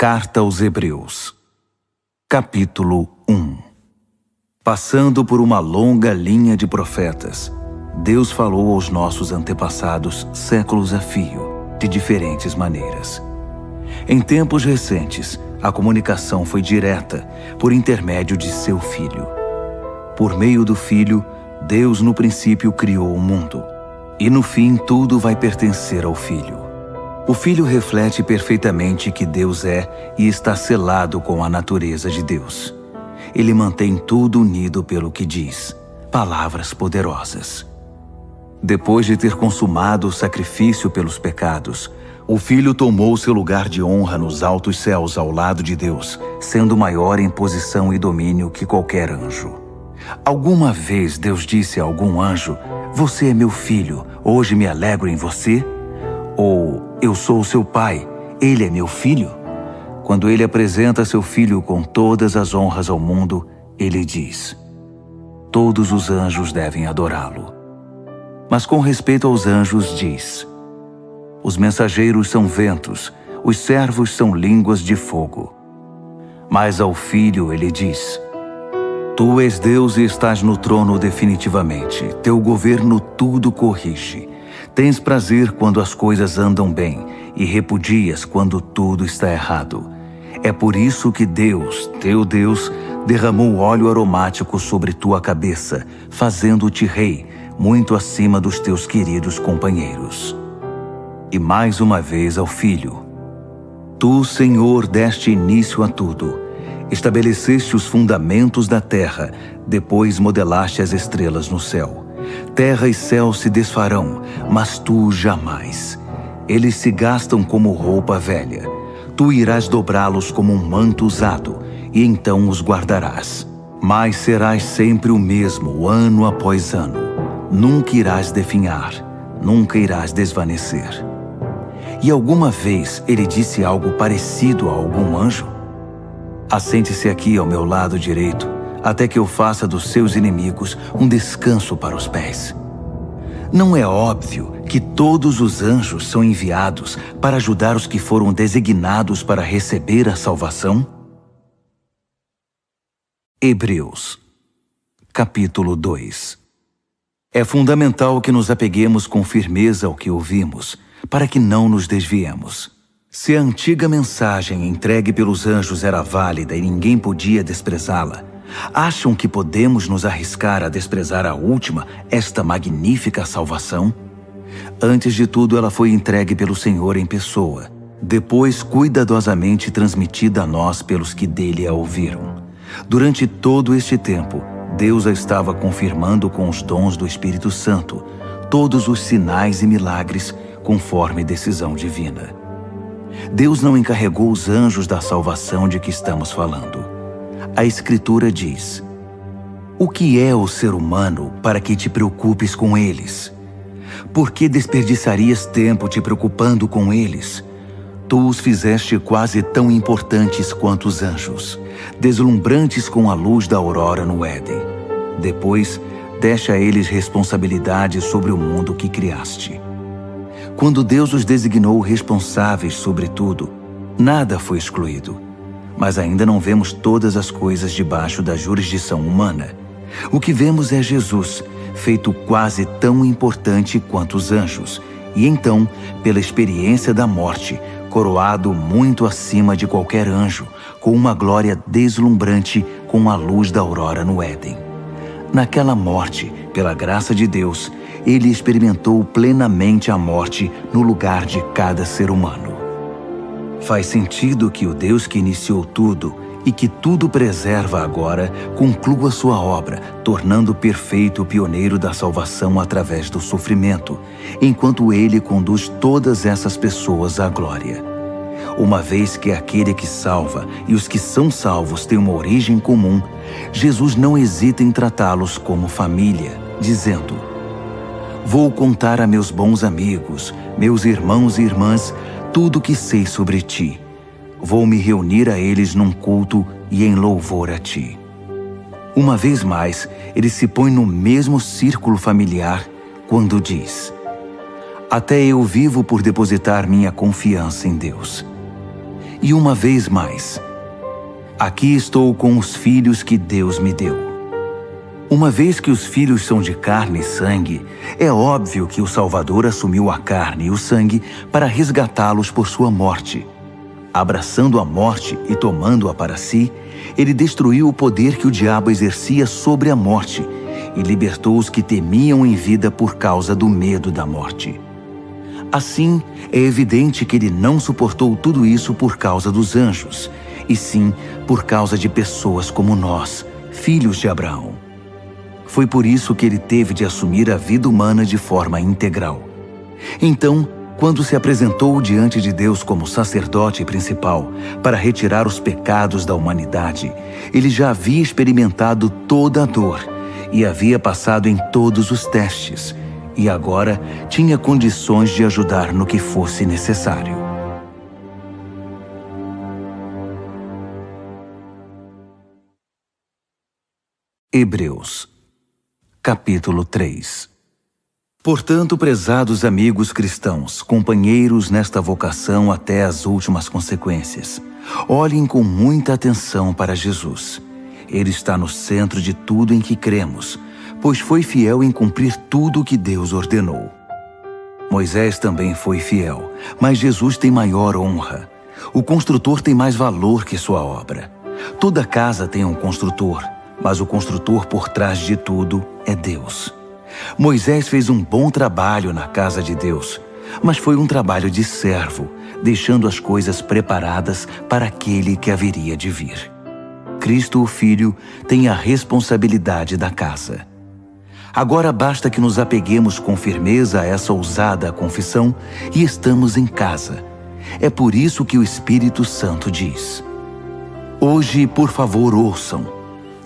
Carta aos Hebreus, capítulo 1. Passando por uma longa linha de profetas, Deus falou aos nossos antepassados séculos a fio, de diferentes maneiras. Em tempos recentes, a comunicação foi direta, por intermédio de seu Filho. Por meio do Filho, Deus no princípio criou o mundo, e no fim tudo vai pertencer ao Filho. O Filho reflete perfeitamente que Deus é e está selado com a natureza de Deus. Ele mantém tudo unido pelo que diz, palavras poderosas. Depois de ter consumado o sacrifício pelos pecados, o Filho tomou seu lugar de honra nos altos céus ao lado de Deus, sendo maior em posição e domínio que qualquer anjo. Alguma vez Deus disse a algum anjo: "Você é meu filho, hoje me alegro em você"? Ou "Eu sou seu pai, ele é meu filho"? Quando ele apresenta seu filho com todas as honras ao mundo, ele diz: todos os anjos devem adorá-lo. Mas com respeito aos anjos diz: os mensageiros são ventos, os servos são línguas de fogo. Mas ao filho ele diz: tu és Deus e estás no trono definitivamente, teu governo tudo corrige. Tens prazer quando as coisas andam bem e repudias quando tudo está errado. É por isso que Deus, teu Deus, derramou óleo aromático sobre tua cabeça, fazendo-te rei, muito acima dos teus queridos companheiros. E mais uma vez ao Filho: tu, Senhor, deste início a tudo. Estabeleceste os fundamentos da terra, depois modelaste as estrelas no céu. Terra e céu se desfarão, mas tu jamais. Eles se gastam como roupa velha. Tu irás dobrá-los como um manto usado, e então os guardarás. Mas serás sempre o mesmo, ano após ano. Nunca irás definhar, nunca irás desvanecer. E alguma vez ele disse algo parecido a algum anjo? Assente-se aqui ao meu lado direito, até que eu faça dos seus inimigos um descanso para os pés. Não é óbvio que todos os anjos são enviados para ajudar os que foram designados para receber a salvação? Hebreus, capítulo 2. É fundamental que nos apeguemos com firmeza ao que ouvimos, para que não nos desviemos. Se a antiga mensagem entregue pelos anjos era válida e ninguém podia desprezá-la, acham que podemos nos arriscar a desprezar a última, esta magnífica salvação? Antes de tudo, ela foi entregue pelo Senhor em pessoa, depois cuidadosamente transmitida a nós pelos que dele a ouviram. Durante todo este tempo, Deus a estava confirmando com os dons do Espírito Santo, todos os sinais e milagres, conforme decisão divina. Deus não encarregou os anjos da salvação de que estamos falando. A Escritura diz: o que é o ser humano para que te preocupes com eles? Por que desperdiçarias tempo te preocupando com eles? Tu os fizeste quase tão importantes quanto os anjos, deslumbrantes com a luz da aurora no Éden. Depois, deste a eles responsabilidade sobre o mundo que criaste. Quando Deus os designou responsáveis sobre tudo, nada foi excluído. Mas ainda não vemos todas as coisas debaixo da jurisdição humana. O que vemos é Jesus, feito quase tão importante quanto os anjos, e então, pela experiência da morte, coroado muito acima de qualquer anjo, com uma glória deslumbrante com a luz da aurora no Éden. Naquela morte, pela graça de Deus, ele experimentou plenamente a morte no lugar de cada ser humano. Faz sentido que o Deus que iniciou tudo e que tudo preserva agora conclua sua obra, tornando perfeito o pioneiro da salvação através do sofrimento, enquanto ele conduz todas essas pessoas à glória. Uma vez que aquele que salva e os que são salvos têm uma origem comum, Jesus não hesita em tratá-los como família, dizendo: vou contar a meus bons amigos, meus irmãos e irmãs, tudo o que sei sobre ti. Vou me reunir a eles num culto e em louvor a ti. Uma vez mais, ele se põe no mesmo círculo familiar quando diz: até eu vivo por depositar minha confiança em Deus. E uma vez mais, aqui estou com os filhos que Deus me deu. Uma vez que os filhos são de carne e sangue, é óbvio que o Salvador assumiu a carne e o sangue para resgatá-los por sua morte. Abraçando a morte e tomando-a para si, ele destruiu o poder que o diabo exercia sobre a morte e libertou os que temiam em vida por causa do medo da morte. Assim, é evidente que ele não suportou tudo isso por causa dos anjos, e sim por causa de pessoas como nós, filhos de Abraão. Foi por isso que ele teve de assumir a vida humana de forma integral. Então, quando se apresentou diante de Deus como sacerdote principal para retirar os pecados da humanidade, ele já havia experimentado toda a dor e havia passado em todos os testes, e agora tinha condições de ajudar no que fosse necessário. Hebreus, capítulo 3. Portanto, prezados amigos cristãos, companheiros nesta vocação até as últimas consequências, olhem com muita atenção para Jesus. Ele está no centro de tudo em que cremos, pois foi fiel em cumprir tudo o que Deus ordenou. Moisés também foi fiel, mas Jesus tem maior honra. O construtor tem mais valor que sua obra. Toda casa tem um construtor, mas o construtor por trás de tudo é Deus. Moisés fez um bom trabalho na casa de Deus, mas foi um trabalho de servo, deixando as coisas preparadas para aquele que haveria de vir. Cristo, o Filho, tem a responsabilidade da casa. Agora basta que nos apeguemos com firmeza a essa ousada confissão e estamos em casa. É por isso que o Espírito Santo diz: hoje, por favor, ouçam.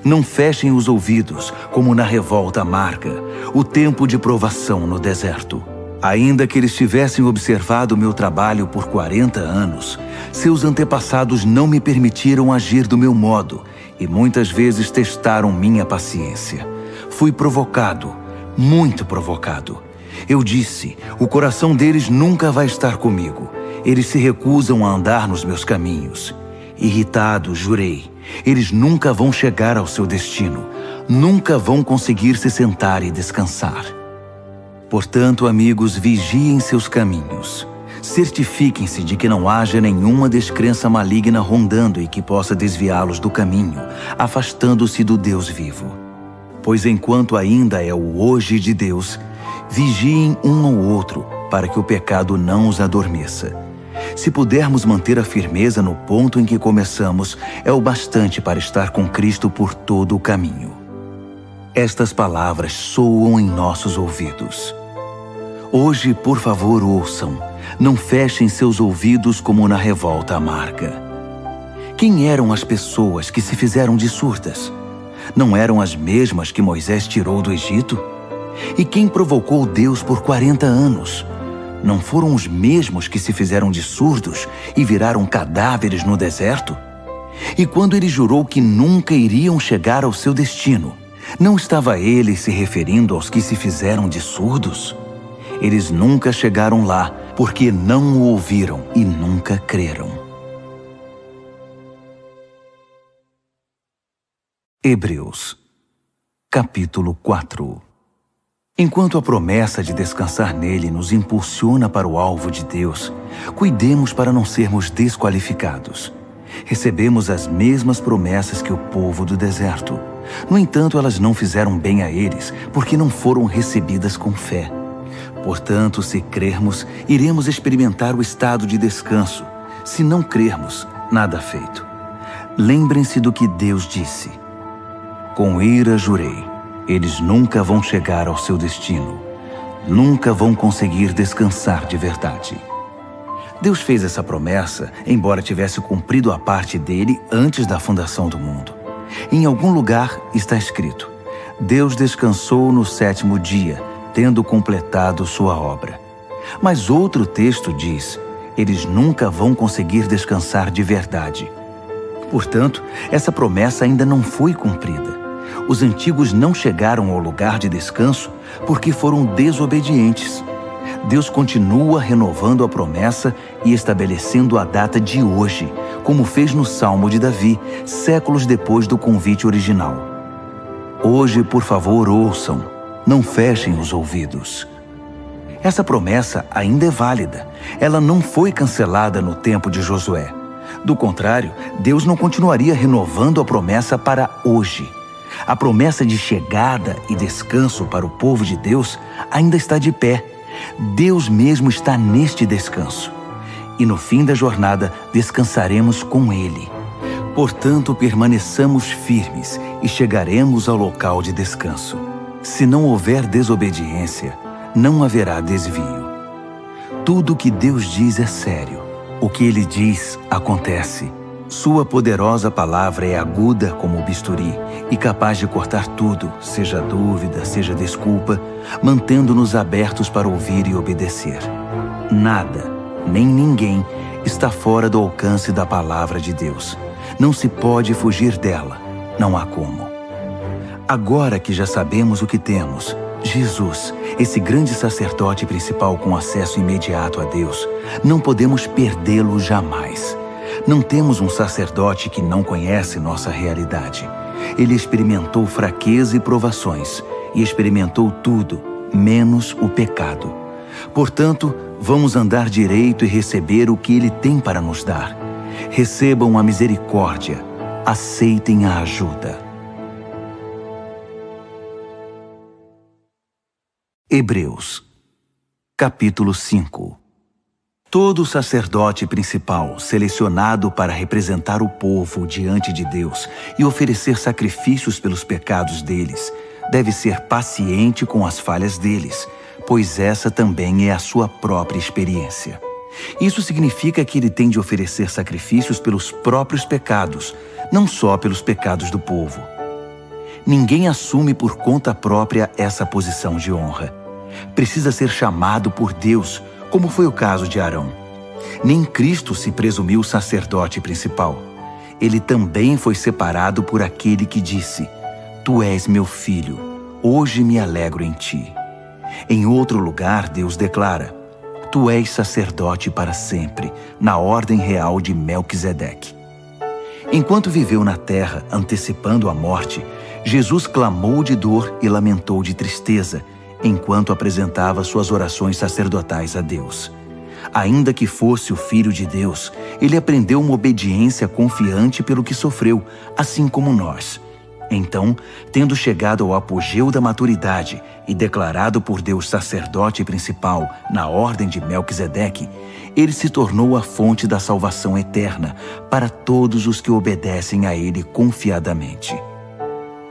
Não fechem os ouvidos, como na revolta amarga, o tempo de provação no deserto. Ainda que eles tivessem observado meu trabalho por 40 anos, seus antepassados não me permitiram agir do meu modo e muitas vezes testaram minha paciência. Fui provocado, muito provocado. Eu disse, o coração deles nunca vai estar comigo. Eles se recusam a andar nos meus caminhos. Irritado, jurei, eles nunca vão chegar ao seu destino, nunca vão conseguir se sentar e descansar. Portanto, amigos, vigiem seus caminhos. Certifiquem-se de que não haja nenhuma descrença maligna rondando e que possa desviá-los do caminho, afastando-se do Deus vivo. Pois enquanto ainda é o hoje de Deus, vigiem um ao outro, para que o pecado não os adormeça. Se pudermos manter a firmeza no ponto em que começamos, é o bastante para estar com Cristo por todo o caminho. Estas palavras soam em nossos ouvidos. Hoje, por favor, ouçam. Não fechem seus ouvidos como na revolta amarga. Quem eram as pessoas que se fizeram de surdas? Não eram as mesmas que Moisés tirou do Egito? E quem provocou Deus por 40 anos? Não foram os mesmos que se fizeram de surdos e viraram cadáveres no deserto? E quando ele jurou que nunca iriam chegar ao seu destino, não estava ele se referindo aos que se fizeram de surdos? Eles nunca chegaram lá porque não o ouviram e nunca creram. Hebreus, capítulo 4. Enquanto a promessa de descansar nele nos impulsiona para o alvo de Deus, cuidemos para não sermos desqualificados. Recebemos as mesmas promessas que o povo do deserto. No entanto, elas não fizeram bem a eles, porque não foram recebidas com fé. Portanto, se crermos, iremos experimentar o estado de descanso. Se não crermos, nada feito. Lembrem-se do que Deus disse: com ira jurei, eles nunca vão chegar ao seu destino. Nunca vão conseguir descansar de verdade. Deus fez essa promessa, embora tivesse cumprido a parte dele antes da fundação do mundo. Em algum lugar está escrito: Deus descansou no 7º dia, tendo completado sua obra. Mas outro texto diz: eles nunca vão conseguir descansar de verdade. Portanto, essa promessa ainda não foi cumprida. Os antigos não chegaram ao lugar de descanso porque foram desobedientes. Deus continua renovando a promessa e estabelecendo a data de hoje, como fez no Salmo de Davi, séculos depois do convite original. Hoje, por favor, ouçam, não fechem os ouvidos. Essa promessa ainda é válida. Ela não foi cancelada no tempo de Josué. Do contrário, Deus não continuaria renovando a promessa para hoje. A promessa de chegada e descanso para o povo de Deus ainda está de pé. Deus mesmo está neste descanso. E no fim da jornada, descansaremos com Ele. Portanto, permaneçamos firmes e chegaremos ao local de descanso. Se não houver desobediência, não haverá desvio. Tudo o que Deus diz é sério. O que Ele diz, acontece. Sua poderosa palavra é aguda como o bisturi e capaz de cortar tudo, seja dúvida, seja desculpa, mantendo-nos abertos para ouvir e obedecer. Nada, nem ninguém, está fora do alcance da palavra de Deus. Não se pode fugir dela, não há como. Agora que já sabemos o que temos, Jesus, esse grande sacerdote principal com acesso imediato a Deus, não podemos perdê-lo jamais. Não temos um sacerdote que não conhece nossa realidade. Ele experimentou fraqueza e provações, e experimentou tudo, menos o pecado. Portanto, vamos andar direito e receber o que Ele tem para nos dar. Recebam a misericórdia, aceitem a ajuda. Hebreus, capítulo 5. Todo sacerdote principal, selecionado para representar o povo diante de Deus e oferecer sacrifícios pelos pecados deles, deve ser paciente com as falhas deles, pois essa também é a sua própria experiência. Isso significa que ele tem de oferecer sacrifícios pelos próprios pecados, não só pelos pecados do povo. Ninguém assume por conta própria essa posição de honra. Precisa ser chamado por Deus, como foi o caso de Arão. Nem Cristo se presumiu sacerdote principal. Ele também foi separado por aquele que disse: Tu és meu filho, hoje me alegro em ti. Em outro lugar, Deus declara: Tu és sacerdote para sempre, na ordem real de Melquisedeque. Enquanto viveu na terra, antecipando a morte, Jesus clamou de dor e lamentou de tristeza, enquanto apresentava suas orações sacerdotais a Deus. Ainda que fosse o Filho de Deus, ele aprendeu uma obediência confiante pelo que sofreu, assim como nós. Então, tendo chegado ao apogeu da maturidade e declarado por Deus sacerdote principal na ordem de Melquisedeque, ele se tornou a fonte da salvação eterna para todos os que obedecem a ele confiadamente.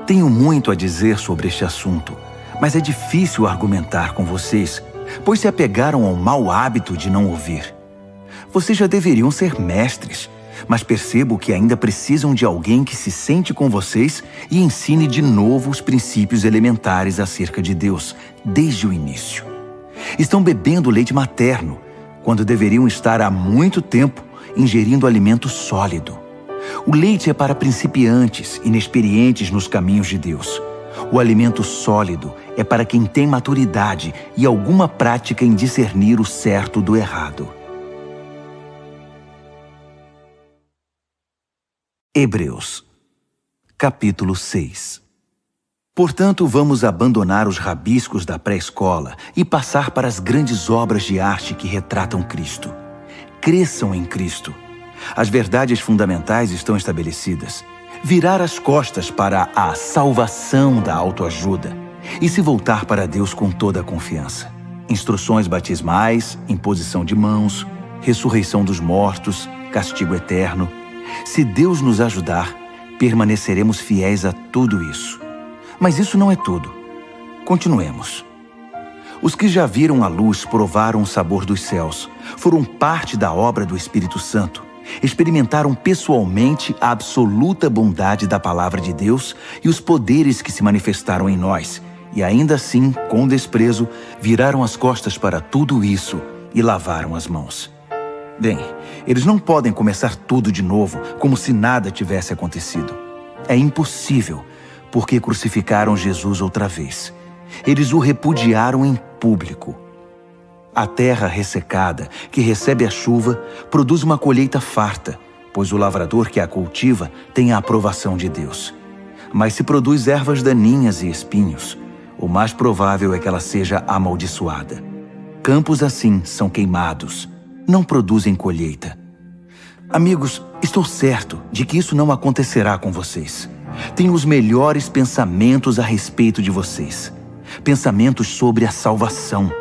Tenho muito a dizer sobre este assunto, mas é difícil argumentar com vocês, pois se apegaram ao mau hábito de não ouvir. Vocês já deveriam ser mestres, mas percebo que ainda precisam de alguém que se sente com vocês e ensine de novo os princípios elementares acerca de Deus, desde o início. Estão bebendo leite materno, quando deveriam estar há muito tempo ingerindo alimento sólido. O leite é para principiantes, inexperientes nos caminhos de Deus. O alimento sólido é para quem tem maturidade e alguma prática em discernir o certo do errado. Hebreus, capítulo 6. Portanto, vamos abandonar os rabiscos da pré-escola e passar para as grandes obras de arte que retratam Cristo. Cresçam em Cristo. As verdades fundamentais estão estabelecidas. Virar as costas para a salvação da autoajuda e se voltar para Deus com toda a confiança. Instruções batismais, imposição de mãos, ressurreição dos mortos, castigo eterno. Se Deus nos ajudar, permaneceremos fiéis a tudo isso. Mas isso não é tudo. Continuemos. Os que já viram a luz provaram o sabor dos céus, foram parte da obra do Espírito Santo, experimentaram pessoalmente a absoluta bondade da palavra de Deus e os poderes que se manifestaram em nós, e ainda assim, com desprezo, viraram as costas para tudo isso e lavaram as mãos. Bem, eles não podem começar tudo de novo, como se nada tivesse acontecido. É impossível, porque crucificaram Jesus outra vez. Eles o repudiaram em público. A terra ressecada, que recebe a chuva, produz uma colheita farta, pois o lavrador que a cultiva tem a aprovação de Deus. Mas se produz ervas daninhas e espinhos, o mais provável é que ela seja amaldiçoada. Campos assim são queimados, não produzem colheita. Amigos, estou certo de que isso não acontecerá com vocês. Tenho os melhores pensamentos a respeito de vocês. Pensamentos sobre a salvação.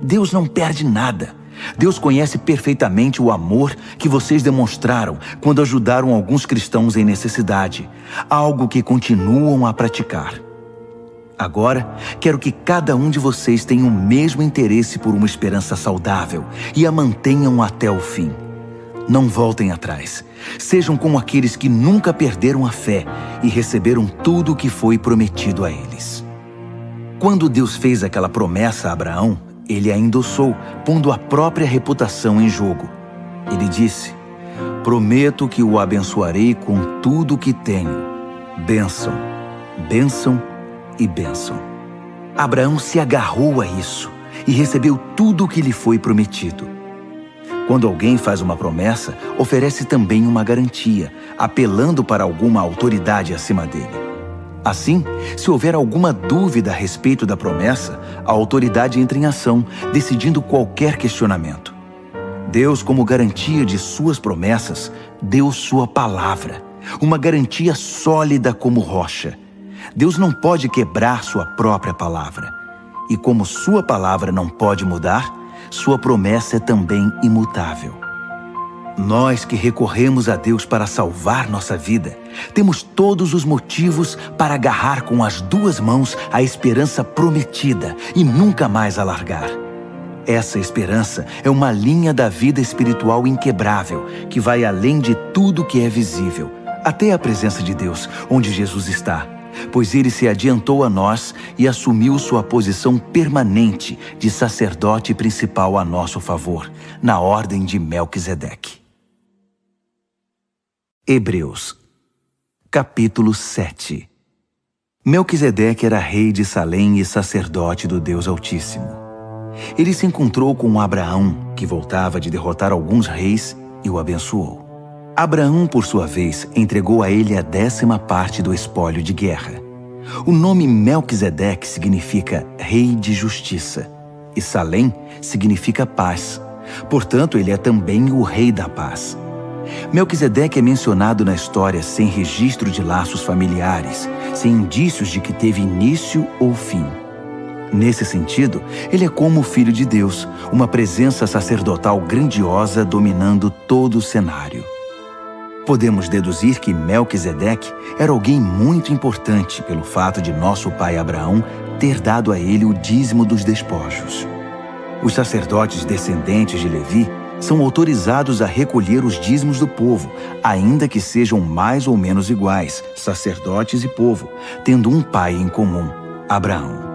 Deus não perde nada. Deus conhece perfeitamente o amor que vocês demonstraram quando ajudaram alguns cristãos em necessidade, algo que continuam a praticar. Agora, quero que cada um de vocês tenha o mesmo interesse por uma esperança saudável e a mantenham até o fim. Não voltem atrás. Sejam como aqueles que nunca perderam a fé e receberam tudo o que foi prometido a eles. Quando Deus fez aquela promessa a Abraão, ele a endossou, pondo a própria reputação em jogo. Ele disse: prometo que o abençoarei com tudo o que tenho. Bênção, bênção e bênção. Abraão se agarrou a isso e recebeu tudo o que lhe foi prometido. Quando alguém faz uma promessa, oferece também uma garantia, apelando para alguma autoridade acima dele. Assim, se houver alguma dúvida a respeito da promessa, a autoridade entra em ação, decidindo qualquer questionamento. Deus, como garantia de suas promessas, deu sua palavra, uma garantia sólida como rocha. Deus não pode quebrar sua própria palavra. E como sua palavra não pode mudar, sua promessa é também imutável. Nós que recorremos a Deus para salvar nossa vida, temos todos os motivos para agarrar com as duas mãos a esperança prometida e nunca mais a largar. Essa esperança é uma linha da vida espiritual inquebrável que vai além de tudo que é visível, até a presença de Deus, onde Jesus está, pois ele se adiantou a nós e assumiu sua posição permanente de sacerdote principal a nosso favor, na ordem de Melquisedeque. Hebreus, capítulo 7. Melquisedeque era rei de Salém e sacerdote do Deus Altíssimo. Ele se encontrou com Abraão, que voltava de derrotar alguns reis, e o abençoou. Abraão, por sua vez, entregou a ele a 10ª parte do espólio de guerra. O nome Melquisedeque significa rei de justiça, e Salém significa paz. Portanto, ele é também o rei da paz. Melquisedeque é mencionado na história sem registro de laços familiares, sem indícios de que teve início ou fim. Nesse sentido, ele é como o Filho de Deus, uma presença sacerdotal grandiosa dominando todo o cenário. Podemos deduzir que Melquisedeque era alguém muito importante pelo fato de nosso pai Abraão ter dado a ele o dízimo dos despojos. Os sacerdotes descendentes de Levi são autorizados a recolher os dízimos do povo, ainda que sejam mais ou menos iguais, sacerdotes e povo, tendo um pai em comum, Abraão.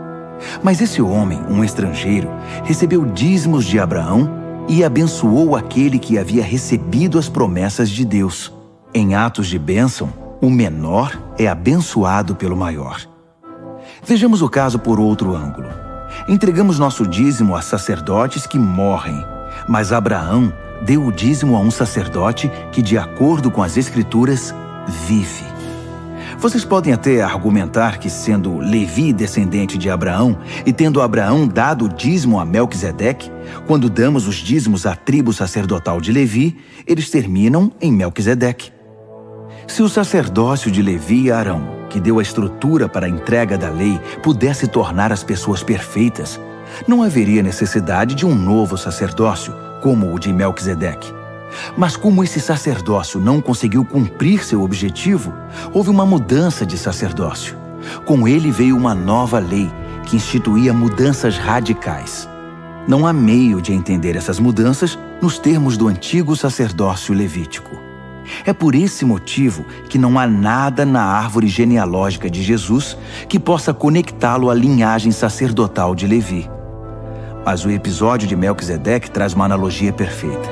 Mas esse homem, um estrangeiro, recebeu dízimos de Abraão e abençoou aquele que havia recebido as promessas de Deus. Em atos de bênção, o menor é abençoado pelo maior. Vejamos o caso por outro ângulo. Entregamos nosso dízimo a sacerdotes que morrem, mas Abraão deu o dízimo a um sacerdote que, de acordo com as Escrituras, vive. Vocês podem até argumentar que, sendo Levi descendente de Abraão e tendo Abraão dado o dízimo a Melquisedeque, quando damos os dízimos à tribo sacerdotal de Levi, eles terminam em Melquisedeque. Se o sacerdócio de Levi e Arão, que deu a estrutura para a entrega da lei, pudesse tornar as pessoas perfeitas, não haveria necessidade de um novo sacerdócio, como o de Melquisedeque. Mas como esse sacerdócio não conseguiu cumprir seu objetivo, houve uma mudança de sacerdócio. Com ele veio uma nova lei, que instituía mudanças radicais. Não há meio de entender essas mudanças nos termos do antigo sacerdócio levítico. É por esse motivo que não há nada na árvore genealógica de Jesus que possa conectá-lo à linhagem sacerdotal de Levi. Mas o episódio de Melquisedeque traz uma analogia perfeita.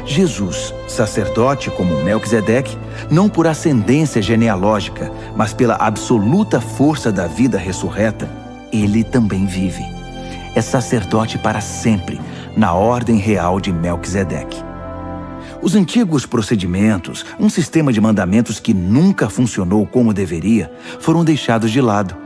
Jesus, sacerdote como Melquisedeque, não por ascendência genealógica, mas pela absoluta força da vida ressurreta, ele também vive. É sacerdote para sempre, na ordem real de Melquisedeque. Os antigos procedimentos, um sistema de mandamentos que nunca funcionou como deveria, foram deixados de lado.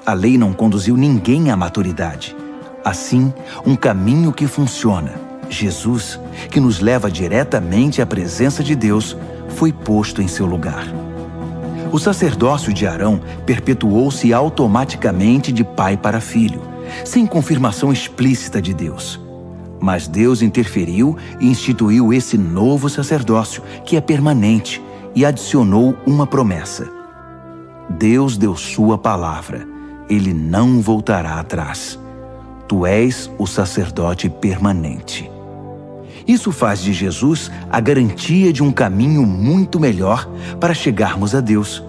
A lei não conduziu ninguém à maturidade. Assim, um caminho que funciona, Jesus, que nos leva diretamente à presença de Deus, foi posto em seu lugar. O sacerdócio de Arão perpetuou-se automaticamente de pai para filho, sem confirmação explícita de Deus. Mas Deus interferiu e instituiu esse novo sacerdócio, que é permanente, e adicionou uma promessa. Deus deu sua palavra. Ele não voltará atrás. Tu és o sacerdote permanente. Isso faz de Jesus a garantia de um caminho muito melhor para chegarmos a Deus.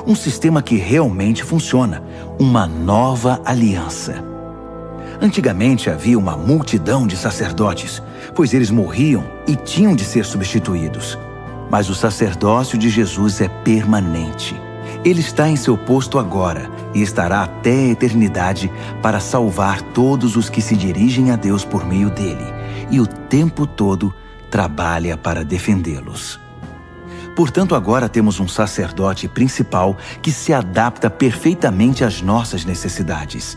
Um sistema que realmente funciona, uma nova aliança. Antigamente havia uma multidão de sacerdotes, pois eles morriam e tinham de ser substituídos. Mas o sacerdócio de Jesus é permanente. Ele está em seu posto agora e estará até a eternidade para salvar todos os que se dirigem a Deus por meio dele, e o tempo todo trabalha para defendê-los. Portanto, agora temos um sacerdote principal que se adapta perfeitamente às nossas necessidades.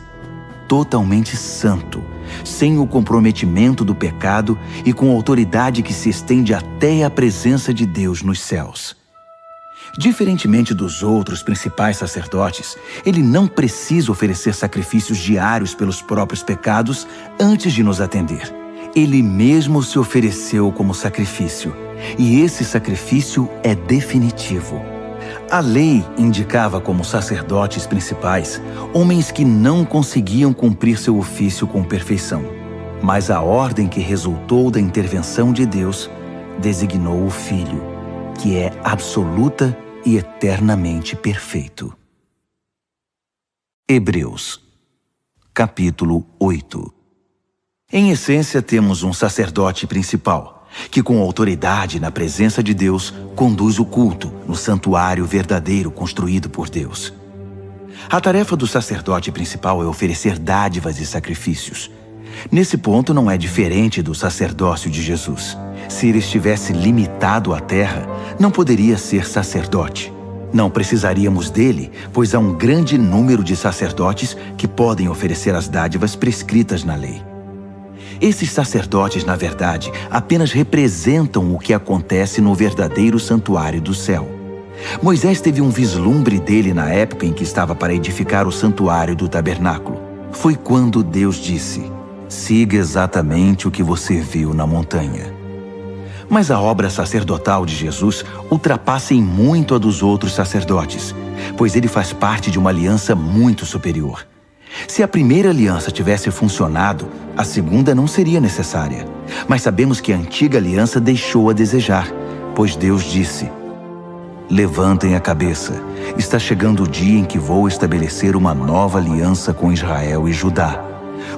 Totalmente santo, sem o comprometimento do pecado e com autoridade que se estende até a presença de Deus nos céus. Diferentemente dos outros principais sacerdotes, ele não precisa oferecer sacrifícios diários pelos próprios pecados antes de nos atender. Ele mesmo se ofereceu como sacrifício, e esse sacrifício é definitivo. A lei indicava como sacerdotes principais homens que não conseguiam cumprir seu ofício com perfeição. Mas a ordem que resultou da intervenção de Deus designou o Filho, que é absoluta e eternamente perfeito. Hebreus, capítulo 8. Em essência, temos um sacerdote principal, que com autoridade na presença de Deus, conduz o culto no santuário verdadeiro construído por Deus. A tarefa do sacerdote principal é oferecer dádivas e sacrifícios. Nesse ponto não é diferente do sacerdócio de Jesus. Se ele estivesse limitado à terra, não poderia ser sacerdote. Não precisaríamos dele, pois há um grande número de sacerdotes que podem oferecer as dádivas prescritas na lei. Esses sacerdotes, na verdade, apenas representam o que acontece no verdadeiro santuário do céu. Moisés teve um vislumbre dele na época em que estava para edificar o santuário do tabernáculo. Foi quando Deus disse: siga exatamente o que você viu na montanha. Mas a obra sacerdotal de Jesus ultrapassa em muito a dos outros sacerdotes, pois ele faz parte de uma aliança muito superior. Se a primeira aliança tivesse funcionado, a segunda não seria necessária. Mas sabemos que a antiga aliança deixou a desejar, pois Deus disse: levantem a cabeça, está chegando o dia em que vou estabelecer uma nova aliança com Israel e Judá.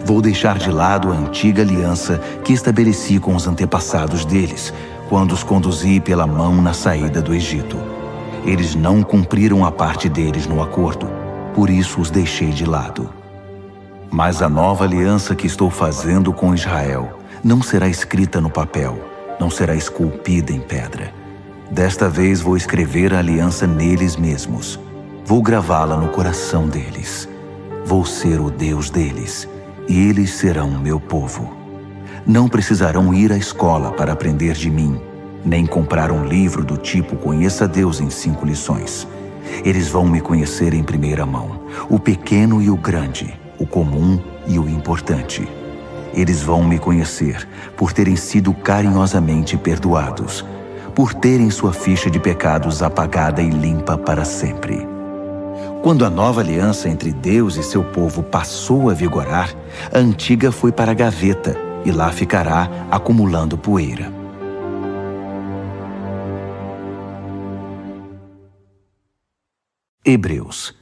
Vou deixar de lado a antiga aliança que estabeleci com os antepassados deles, quando os conduzi pela mão na saída do Egito. Eles não cumpriram a parte deles no acordo, por isso os deixei de lado. Mas a nova aliança que estou fazendo com Israel não será escrita no papel, não será esculpida em pedra. Desta vez vou escrever a aliança neles mesmos. Vou gravá-la no coração deles. Vou ser o Deus deles, e eles serão meu povo. Não precisarão ir à escola para aprender de mim, nem comprar um livro do tipo Conheça Deus em 5 lições. Eles vão me conhecer em primeira mão, o pequeno e o grande, o comum e o importante. Eles vão me conhecer por terem sido carinhosamente perdoados, por terem sua ficha de pecados apagada e limpa para sempre. Quando a nova aliança entre Deus e seu povo passou a vigorar, a antiga foi para a gaveta e lá ficará acumulando poeira. Hebreus,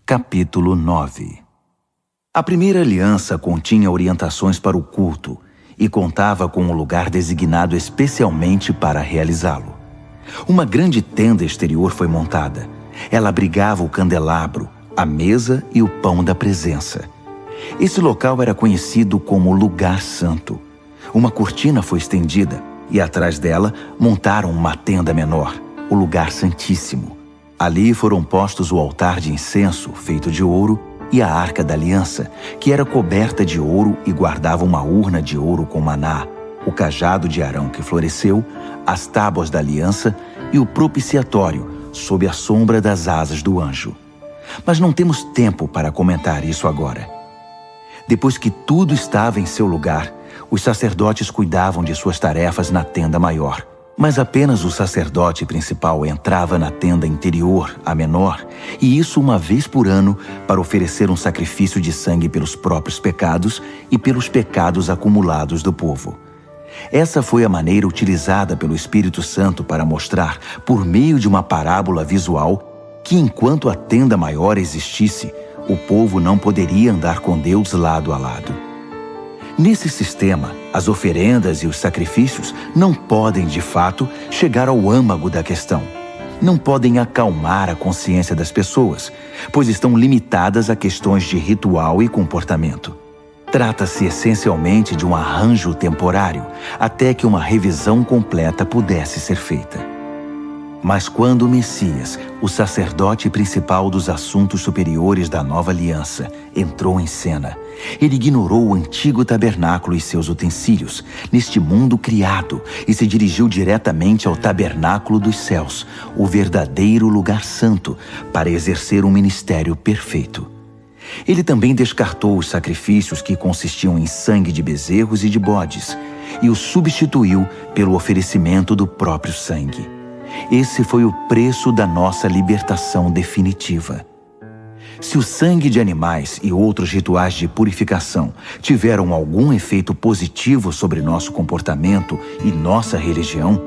capítulo 9. A primeira aliança continha orientações para o culto e contava com um lugar designado especialmente para realizá-lo. Uma grande tenda exterior foi montada. Ela abrigava o candelabro, a mesa e o pão da presença. Esse local era conhecido como Lugar Santo. Uma cortina foi estendida, e atrás dela montaram uma tenda menor, o lugar santíssimo. Ali foram postos o altar de incenso, feito de ouro, e a arca da aliança, que era coberta de ouro e guardava uma urna de ouro com maná, o cajado de Arão que floresceu, as tábuas da aliança e o propiciatório, sob a sombra das asas do anjo. Mas não temos tempo para comentar isso agora. Depois que tudo estava em seu lugar, os sacerdotes cuidavam de suas tarefas na tenda maior. Mas apenas o sacerdote principal entrava na tenda interior, a menor, e isso uma vez por ano, para oferecer um sacrifício de sangue pelos próprios pecados e pelos pecados acumulados do povo. Essa foi a maneira utilizada pelo Espírito Santo para mostrar, por meio de uma parábola visual, que enquanto a tenda maior existisse, o povo não poderia andar com Deus lado a lado. Nesse sistema, as oferendas e os sacrifícios não podem, de fato, chegar ao âmago da questão. Não podem acalmar a consciência das pessoas, pois estão limitadas a questões de ritual e comportamento. Trata-se essencialmente de um arranjo temporário, até que uma revisão completa pudesse ser feita. Mas quando o Messias, o sacerdote principal dos assuntos superiores da nova aliança, entrou em cena, ele ignorou o antigo tabernáculo e seus utensílios, neste mundo criado, e se dirigiu diretamente ao tabernáculo dos céus, o verdadeiro lugar santo, para exercer um ministério perfeito. Ele também descartou os sacrifícios que consistiam em sangue de bezerros e de bodes, e os substituiu pelo oferecimento do próprio sangue. Esse foi o preço da nossa libertação definitiva. Se o sangue de animais e outros rituais de purificação tiveram algum efeito positivo sobre nosso comportamento e nossa religião,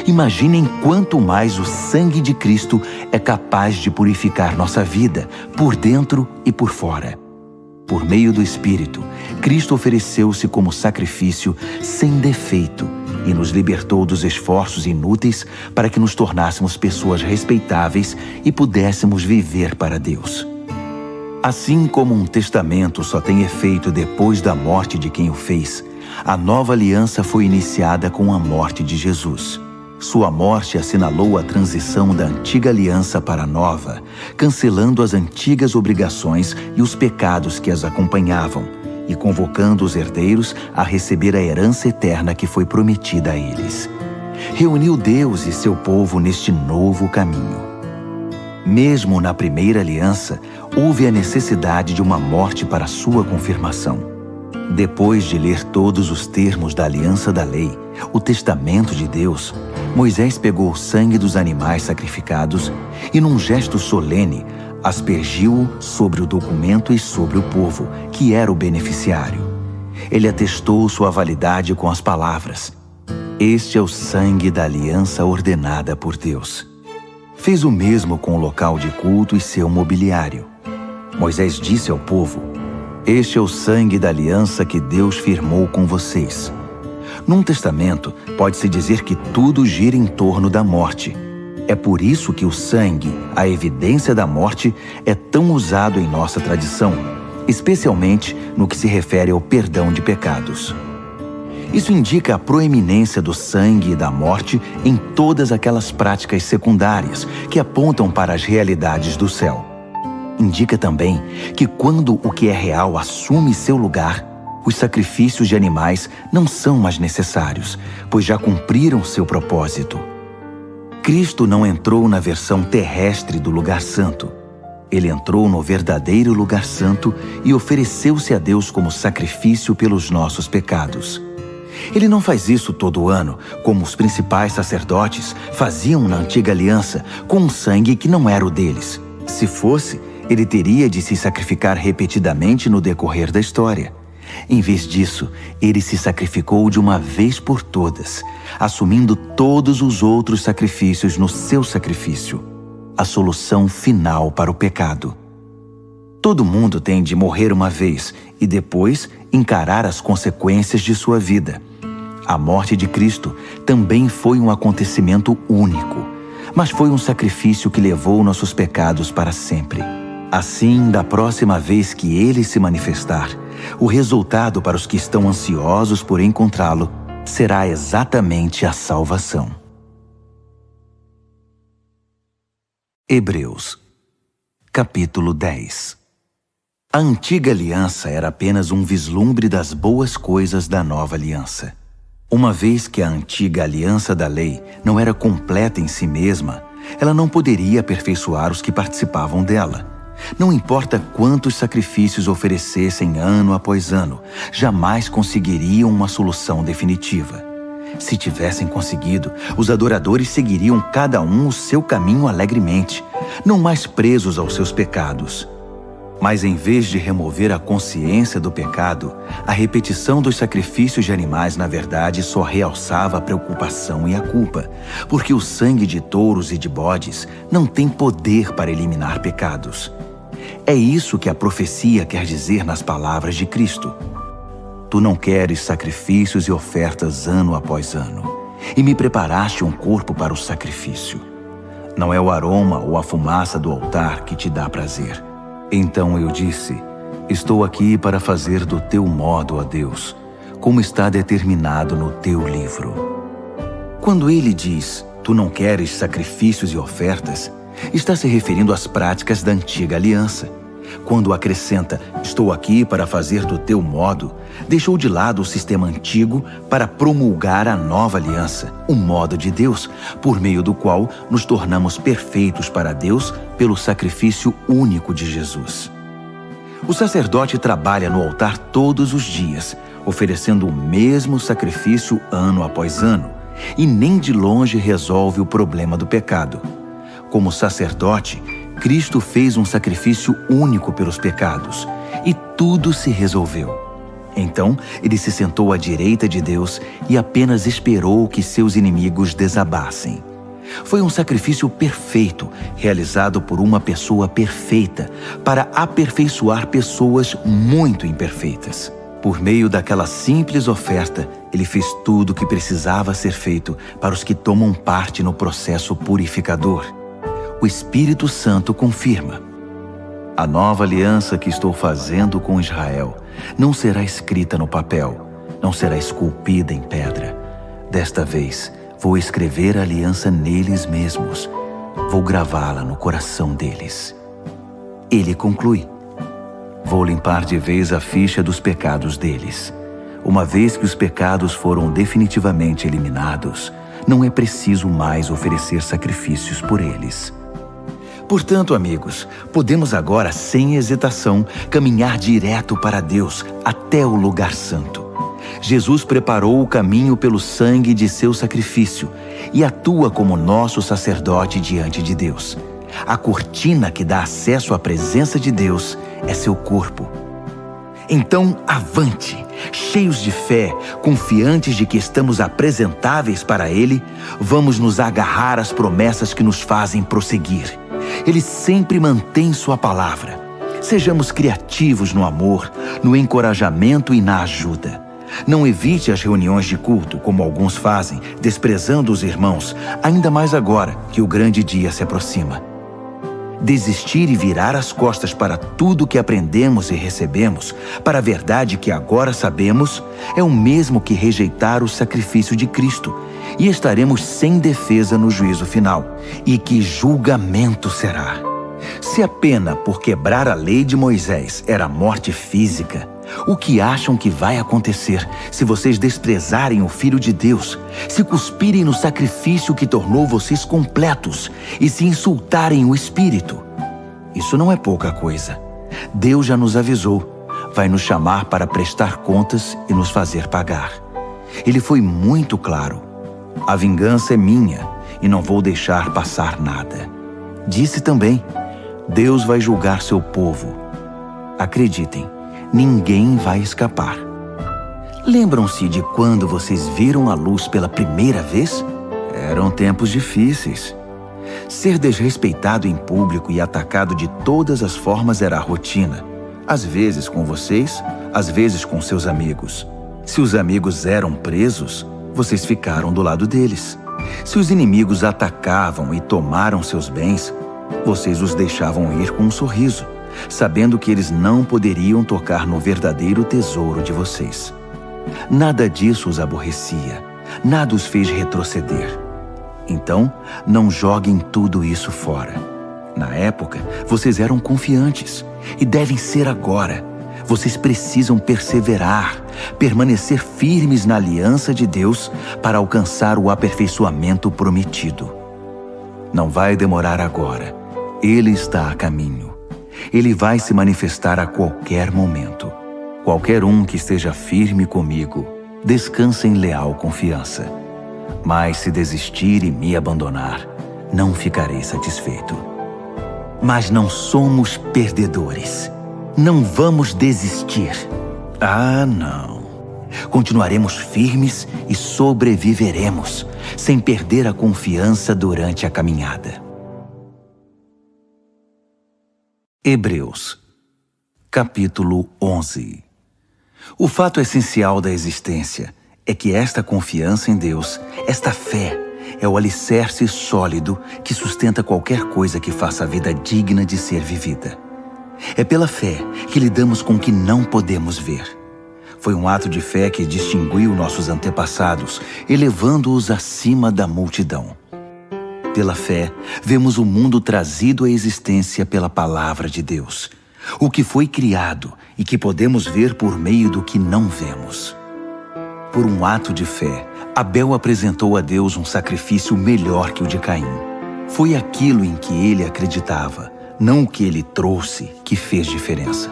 imaginem quanto mais o sangue de Cristo é capaz de purificar nossa vida, por dentro e por fora. Por meio do Espírito, Cristo ofereceu-se como sacrifício sem defeito e nos libertou dos esforços inúteis para que nos tornássemos pessoas respeitáveis e pudéssemos viver para Deus. Assim como um testamento só tem efeito depois da morte de quem o fez, a nova aliança foi iniciada com a morte de Jesus. Sua morte assinalou a transição da antiga aliança para a nova, cancelando as antigas obrigações e os pecados que as acompanhavam, e convocando os herdeiros a receber a herança eterna que foi prometida a eles. Reuniu Deus e seu povo neste novo caminho. Mesmo na primeira aliança, houve a necessidade de uma morte para sua confirmação. Depois de ler todos os termos da aliança da lei, o testamento de Deus, Moisés pegou o sangue dos animais sacrificados e, num gesto solene, aspergiu-o sobre o documento e sobre o povo, que era o beneficiário. Ele atestou sua validade com as palavras: "Este é o sangue da aliança ordenada por Deus." Fez o mesmo com o local de culto e seu mobiliário. Moisés disse ao povo: "Este é o sangue da aliança que Deus firmou com vocês." Num testamento, pode-se dizer que tudo gira em torno da morte. É por isso que o sangue, a evidência da morte, é tão usado em nossa tradição, especialmente no que se refere ao perdão de pecados. Isso indica a proeminência do sangue e da morte em todas aquelas práticas secundárias que apontam para as realidades do céu. Indica também que quando o que é real assume seu lugar, os sacrifícios de animais não são mais necessários, pois já cumpriram seu propósito. Cristo não entrou na versão terrestre do lugar santo. Ele entrou no verdadeiro lugar santo e ofereceu-se a Deus como sacrifício pelos nossos pecados. Ele não faz isso todo ano, como os principais sacerdotes faziam na antiga aliança, com um sangue que não era o deles. Se fosse, ele teria de se sacrificar repetidamente no decorrer da história. Em vez disso, ele se sacrificou de uma vez por todas, assumindo todos os outros sacrifícios no seu sacrifício, a solução final para o pecado. Todo mundo tem de morrer uma vez e depois encarar as consequências de sua vida. A morte de Cristo também foi um acontecimento único, mas foi um sacrifício que levou nossos pecados para sempre. Assim, da próxima vez que ele se manifestar, o resultado para os que estão ansiosos por encontrá-lo será exatamente a salvação. Hebreus, capítulo 10. A antiga aliança era apenas um vislumbre das boas coisas da nova aliança. Uma vez que a antiga aliança da lei não era completa em si mesma, ela não poderia aperfeiçoar os que participavam dela. Não importa quantos sacrifícios oferecessem ano após ano, jamais conseguiriam uma solução definitiva. Se tivessem conseguido, os adoradores seguiriam cada um o seu caminho alegremente, não mais presos aos seus pecados. Mas em vez de remover a consciência do pecado, a repetição dos sacrifícios de animais na verdade só realçava a preocupação e a culpa, porque o sangue de touros e de bodes não tem poder para eliminar pecados. É isso que a profecia quer dizer nas palavras de Cristo. Tu não queres sacrifícios e ofertas ano após ano, e me preparaste um corpo para o sacrifício. Não é o aroma ou a fumaça do altar que te dá prazer. Então eu disse, estou aqui para fazer do teu modo, ó Deus, como está determinado no teu livro. Quando ele diz, tu não queres sacrifícios e ofertas, está se referindo às práticas da antiga aliança. Quando acrescenta, estou aqui para fazer do teu modo, deixou de lado o sistema antigo para promulgar a nova aliança, o modo de Deus, por meio do qual nos tornamos perfeitos para Deus pelo sacrifício único de Jesus. O sacerdote trabalha no altar todos os dias, oferecendo o mesmo sacrifício ano após ano, e nem de longe resolve o problema do pecado. Como sacerdote, Cristo fez um sacrifício único pelos pecados, e tudo se resolveu. Então, ele se sentou à direita de Deus e apenas esperou que seus inimigos desabassem. Foi um sacrifício perfeito, realizado por uma pessoa perfeita, para aperfeiçoar pessoas muito imperfeitas. Por meio daquela simples oferta, ele fez tudo o que precisava ser feito para os que tomam parte no processo purificador. O Espírito Santo confirma. A nova aliança que estou fazendo com Israel não será escrita no papel, não será esculpida em pedra. Desta vez, vou escrever a aliança neles mesmos. Vou gravá-la no coração deles. Ele conclui. Vou limpar de vez a ficha dos pecados deles. Uma vez que os pecados foram definitivamente eliminados, não é preciso mais oferecer sacrifícios por eles. Portanto, amigos, podemos agora, sem hesitação, caminhar direto para Deus, até o lugar santo. Jesus preparou o caminho pelo sangue de seu sacrifício e atua como nosso sacerdote diante de Deus. A cortina que dá acesso à presença de Deus é seu corpo. Então, avante, cheios de fé, confiantes de que estamos apresentáveis para Ele, vamos nos agarrar às promessas que nos fazem prosseguir. Ele sempre mantém sua palavra. Sejamos criativos no amor, no encorajamento e na ajuda. Não evite as reuniões de culto, como alguns fazem, desprezando os irmãos, ainda mais agora que o grande dia se aproxima. Desistir e virar as costas para tudo que aprendemos e recebemos, para a verdade que agora sabemos, é o mesmo que rejeitar o sacrifício de Cristo, e estaremos sem defesa no juízo final. E que julgamento será! Se a pena por quebrar a lei de Moisés era morte física, o que acham que vai acontecer se vocês desprezarem o Filho de Deus, se cuspirem no sacrifício que tornou vocês completos e se insultarem o Espírito? Isso não é pouca coisa. Deus já nos avisou. Vai nos chamar para prestar contas e nos fazer pagar. Ele foi muito claro. A vingança é minha e não vou deixar passar nada. Disse também, Deus vai julgar seu povo. Acreditem, ninguém vai escapar. Lembram-se de quando vocês viram a luz pela primeira vez? Eram tempos difíceis. Ser desrespeitado em público e atacado de todas as formas era a rotina. Às vezes com vocês, às vezes com seus amigos. Se os amigos eram presos, vocês ficaram do lado deles. Se os inimigos atacavam e tomaram seus bens, vocês os deixavam ir com um sorriso, sabendo que eles não poderiam tocar no verdadeiro tesouro de vocês. Nada disso os aborrecia, nada os fez retroceder. Então, não joguem tudo isso fora. Na época, vocês eram confiantes e devem ser agora. Vocês precisam perseverar, permanecer firmes na aliança de Deus para alcançar o aperfeiçoamento prometido. Não vai demorar agora. Ele está a caminho. Ele vai se manifestar a qualquer momento. Qualquer um que esteja firme comigo, descansa em leal confiança. Mas se desistir e me abandonar, não ficarei satisfeito. Mas não somos perdedores. Não vamos desistir. Ah, não. Continuaremos firmes e sobreviveremos, sem perder a confiança durante a caminhada. Hebreus, capítulo 11. O fato essencial da existência é que esta confiança em Deus, esta fé, é o alicerce sólido que sustenta qualquer coisa que faça a vida digna de ser vivida. É pela fé que lidamos com o que não podemos ver. Foi um ato de fé que distinguiu nossos antepassados, elevando-os acima da multidão. Pela fé, vemos o mundo trazido à existência pela palavra de Deus, o que foi criado e que podemos ver por meio do que não vemos. Por um ato de fé, Abel apresentou a Deus um sacrifício melhor que o de Caim. Foi aquilo em que ele acreditava, não o que ele trouxe, que fez diferença.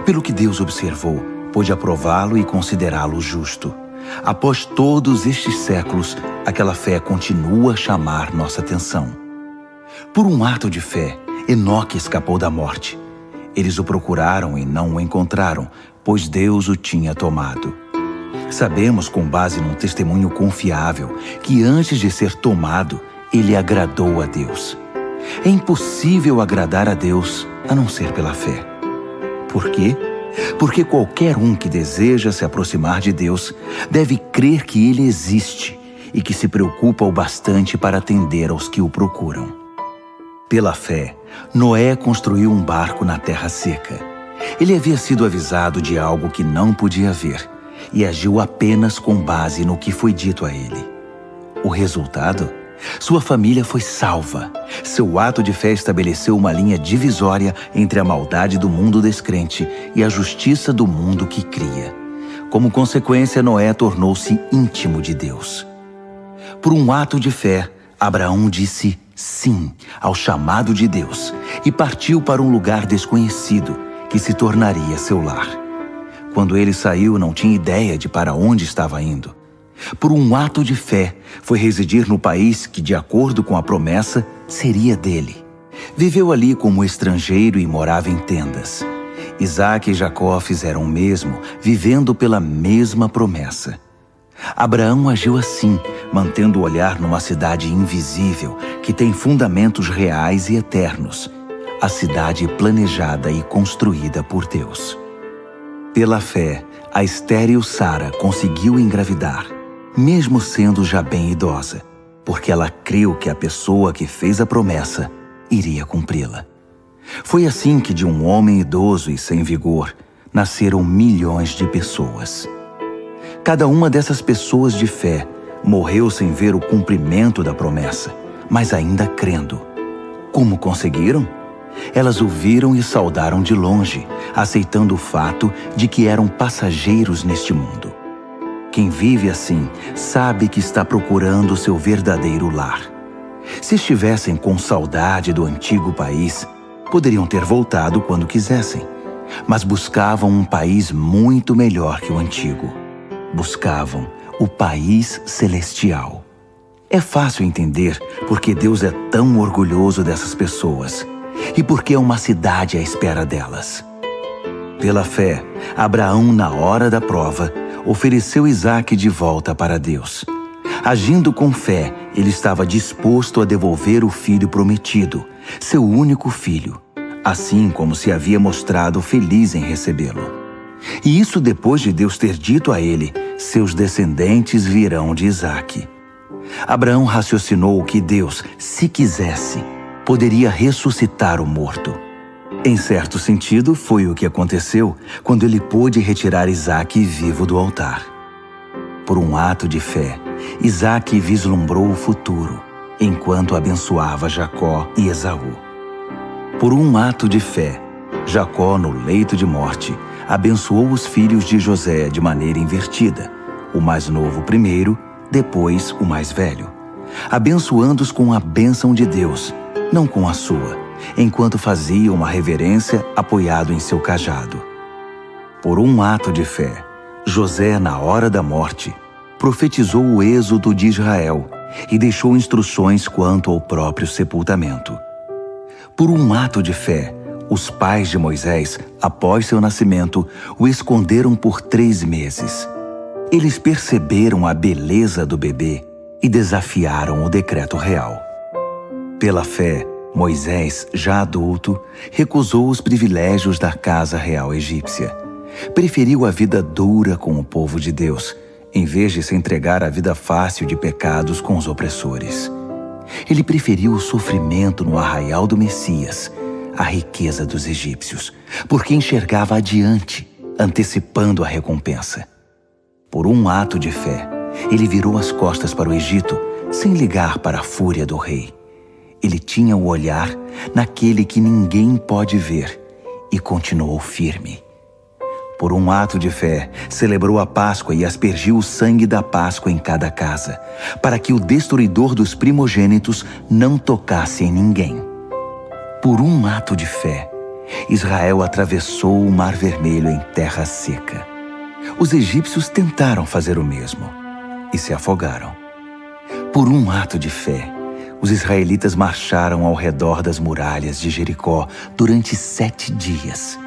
Pelo que Deus observou, pôde aprová-lo e considerá-lo justo. Após todos estes séculos, aquela fé continua a chamar nossa atenção. Por um ato de fé, Enoque escapou da morte. Eles o procuraram e não o encontraram, pois Deus o tinha tomado. Sabemos, com base num testemunho confiável, que antes de ser tomado, ele agradou a Deus. É impossível agradar a Deus a não ser pela fé. Por quê? Porque qualquer um que deseja se aproximar de Deus deve crer que Ele existe e que se preocupa o bastante para atender aos que o procuram. Pela fé, Noé construiu um barco na terra seca. Ele havia sido avisado de algo que não podia ver e agiu apenas com base no que foi dito a ele. O resultado? Sua família foi salva. Seu ato de fé estabeleceu uma linha divisória entre a maldade do mundo descrente e a justiça do mundo que cria. Como consequência, Noé tornou-se íntimo de Deus. Por um ato de fé, Abraão disse sim ao chamado de Deus e partiu para um lugar desconhecido, que se tornaria seu lar. Quando ele saiu, não tinha ideia de para onde estava indo. Por um ato de fé, foi residir no país que, de acordo com a promessa, seria dele. Viveu ali como estrangeiro e morava em tendas. Isaac e Jacó fizeram o mesmo, vivendo pela mesma promessa. Abraão agiu assim, mantendo o olhar numa cidade invisível, que tem fundamentos reais e eternos, a cidade planejada e construída por Deus. Pela fé, a estéril Sara conseguiu engravidar, mesmo sendo já bem idosa, porque ela creu que a pessoa que fez a promessa iria cumpri-la. Foi assim que de um homem idoso e sem vigor, nasceram milhões de pessoas. Cada uma dessas pessoas de fé morreu sem ver o cumprimento da promessa, mas ainda crendo. Como conseguiram? Elas o viram e saudaram de longe, aceitando o fato de que eram passageiros neste mundo. Quem vive assim sabe que está procurando seu verdadeiro lar. Se estivessem com saudade do antigo país, poderiam ter voltado quando quisessem, mas buscavam um país muito melhor que o antigo. Buscavam o país celestial. É fácil entender porque Deus é tão orgulhoso dessas pessoas e porque é uma cidade à espera delas. Pela fé, Abraão, na hora da prova, ofereceu Isaque de volta para Deus. Agindo com fé, ele estava disposto a devolver o filho prometido, seu único filho, assim como se havia mostrado feliz em recebê-lo. E isso depois de Deus ter dito a ele: seus descendentes virão de Isaque. Abraão raciocinou que Deus, se quisesse, poderia ressuscitar o morto. Em certo sentido, foi o que aconteceu quando ele pôde retirar Isaque vivo do altar. por um ato de fé, Isaque vislumbrou o futuro, enquanto abençoava Jacó e Esaú. Por um ato de fé, Jacó, no leito de morte, abençoou os filhos de José de maneira invertida, o mais novo primeiro, depois o mais velho, abençoando-os com a bênção de Deus, não com a sua, enquanto fazia uma reverência apoiado em seu cajado. Por um ato de fé, José, na hora da morte, profetizou o êxodo de Israel e deixou instruções quanto ao próprio sepultamento. Por um ato de fé, os pais de Moisés, após seu nascimento, o esconderam por 3 meses. Eles perceberam a beleza do bebê e desafiaram o decreto real. Pela fé, Moisés, já adulto, recusou os privilégios da casa real egípcia. Preferiu a vida dura com o povo de Deus, em vez de se entregar à vida fácil de pecados com os opressores. Ele preferiu o sofrimento no arraial do Messias, a riqueza dos egípcios, porque enxergava adiante, antecipando a recompensa. Por um ato de fé, ele virou as costas para o Egito, sem ligar para a fúria do rei. Ele tinha o olhar naquele que ninguém pode ver e continuou firme. Por um ato de fé, celebrou a Páscoa e aspergiu o sangue da Páscoa em cada casa, para que o destruidor dos primogênitos não tocasse em ninguém. Por um ato de fé, Israel atravessou o Mar Vermelho em terra seca. Os egípcios tentaram fazer o mesmo e se afogaram. Por um ato de fé, os israelitas marcharam ao redor das muralhas de Jericó durante 7 dias.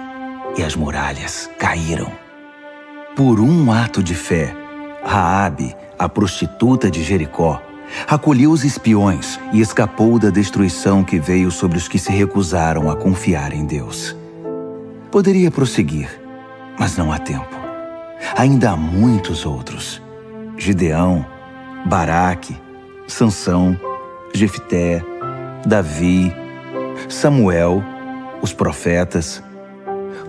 E as muralhas caíram. Por um ato de fé, Raabe, a prostituta de Jericó, acolheu os espiões e escapou da destruição que veio sobre os que se recusaram a confiar em Deus. Poderia prosseguir, mas não há tempo. Ainda há muitos outros: Gideão, Baraque, Sansão, Jefté, Davi, Samuel, os profetas.